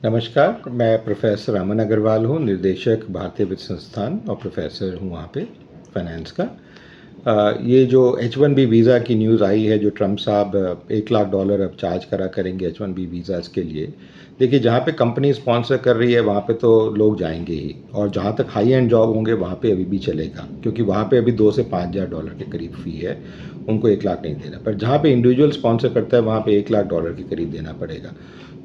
नमस्कार, मैं प्रोफेसर अमन अग्रवाल हूँ, निर्देशक भारतीय वित्त संस्थान और प्रोफेसर हूँ वहाँ पे फाइनेंस का। ये जो H1B वीज़ा की न्यूज़ आई है, जो ट्रम्प साहब $1 लाख अब चार्ज करा करेंगे H1B वीज़ाज़ के लिए। देखिए, जहाँ पे कंपनी स्पॉन्सर कर रही है वहाँ पे तो लोग जाएंगे ही, और जहाँ तक हाई एंड जॉब होंगे वहाँ पे अभी भी चलेगा, क्योंकि वहाँ पे अभी $2 से $5,000 के करीब फ़ी है। उनको 1 लाख नहीं देना, पर जहाँ पे इंडिविजुअल स्पॉन्सर करता है वहाँ पे $1 लाख के करीब देना पड़ेगा।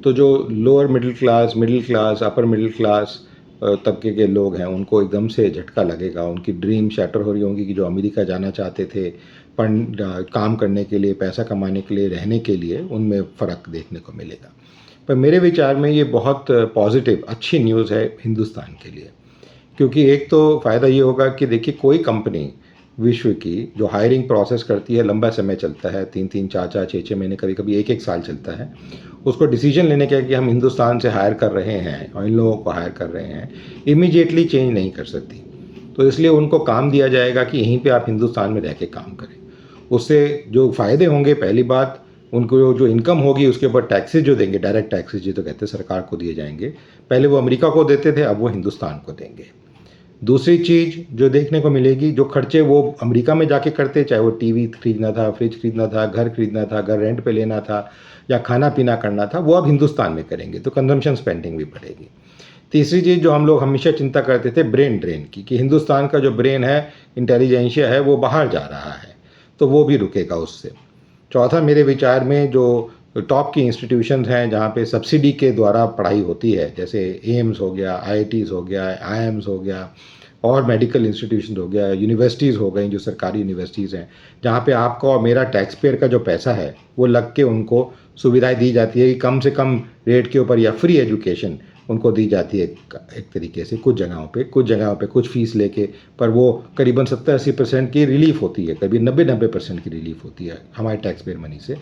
तो जो lower middle class, upper middle class तबके के लोग हैं, उनको एकदम से झटका लगेगा। उनकी ड्रीम शैटर हो रही होंगी कि जो अमेरिका जाना चाहते थे काम करने के लिए, पैसा कमाने के लिए, रहने के लिए, उनमें फ़र्क देखने को मिलेगा। पर मेरे विचार में ये बहुत पॉजिटिव अच्छी न्यूज़ है हिंदुस्तान के लिए, क्योंकि एक तो फ़ायदा ये होगा कि देखिए, कोई कंपनी विश्व की जो हायरिंग प्रोसेस करती है, लंबा समय चलता है, 3-3, 4-4, 6-6 महीने, कभी-कभी 1-1 साल चलता है। उसको डिसीजन लेने का कि हम हिंदुस्तान से हायर कर रहे हैं और इन लोगों को हायर कर रहे हैं, इमीडिएटली चेंज नहीं कर सकती। तो इसलिए उनको काम दिया जाएगा कि यहीं पे आप हिंदुस्तान में रह के काम करें। उससे जो फ़ायदे होंगे, पहली बात, उनको जो इनकम होगी उसके ऊपर टैक्सेस जो देंगे, डायरेक्ट टैक्सेस जो तो कहते हैं, सरकार को दिए जाएंगे। पहले वो अमेरिका को देते थे, अब वो हिंदुस्तान को देंगे। दूसरी चीज़ जो देखने को मिलेगी, जो खर्चे वो अमेरिका में जाके करते, चाहे वो टीवी खरीदना था, फ्रिज खरीदना था, घर खरीदना था, घर रेंट पे लेना था, या खाना पीना करना था, वो अब हिंदुस्तान में करेंगे, तो कंजम्पशन स्पेंडिंग भी बढ़ेगी। तीसरी चीज़ जो हम लोग हमेशा चिंता करते थे, ब्रेन ड्रेन की, कि हिंदुस्तान का जो ब्रेन है, इंटेलिजेंशिया है, वो बाहर जा रहा है, तो वो भी रुकेगा उससे। चौथा, मेरे विचार में जो टॉप की इंस्टीट्यूशंस हैं जहाँ पे सब्सिडी के द्वारा पढ़ाई होती है, जैसे एम्स हो गया, आईआईटीज़ हो गया, आईआईएम्स हो गया, और मेडिकल इंस्टीट्यूशन हो गया, यूनिवर्सिटीज़ हो गई जो सरकारी यूनिवर्सिटीज़ हैं, जहाँ पे आपका और मेरा टैक्स पेयर का जो पैसा है वो लग के उनको सुविधाएं दी जाती है कि कम से कम रेट के ऊपर, या फ्री एजुकेशन उनको दी जाती है एक तरीके से, कुछ जगहों पे कुछ फीस लेके, पर वो करीबन 70-80% की रिलीफ होती है, कभी 90-90% की रिलीफ होती है हमारे टैक्स पेयर मनी से।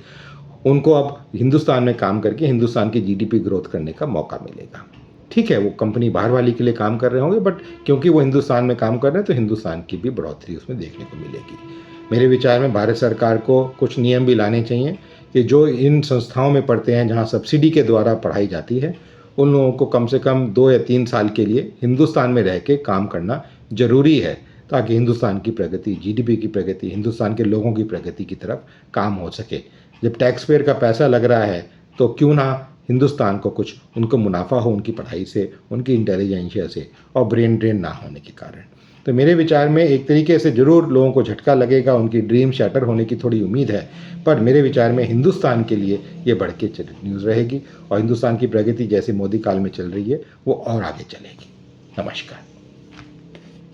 उनको अब हिंदुस्तान में काम करके हिंदुस्तान की जीडीपी ग्रोथ करने का मौका मिलेगा। ठीक है, वो कंपनी बाहर वाली के लिए काम कर रहे होंगे, बट क्योंकि वो हिंदुस्तान में काम कर रहे हैं तो हिंदुस्तान की भी बढ़ोतरी उसमें देखने को मिलेगी। मेरे विचार में भारत सरकार को कुछ नियम भी लाने चाहिए कि जो इन संस्थाओं में पढ़ते हैं जहाँ सब्सिडी के द्वारा पढ़ाई जाती है, उन लोगों को कम से कम 2 या 3 साल के लिए हिंदुस्तान में रह के काम करना ज़रूरी है, ताकि हिंदुस्तान की प्रगति, जीडीपी की प्रगति, हिंदुस्तान के लोगों की प्रगति की तरफ काम हो सके। जब टैक्स पेयर का पैसा लग रहा है, तो क्यों ना हिंदुस्तान को कुछ उनको मुनाफा हो उनकी पढ़ाई से, उनकी इंटेलिजेंशिया से, और ब्रेन ड्रेन ना होने के कारण। तो मेरे विचार में एक तरीके से ज़रूर लोगों को झटका लगेगा, उनकी ड्रीम शैटर होने की थोड़ी उम्मीद है, पर मेरे विचार में हिंदुस्तान के लिए ये बढ़ के न्यूज़ रहेगी, और हिंदुस्तान की प्रगति जैसे मोदी काल में चल रही है वो और आगे चलेगी। नमस्कार।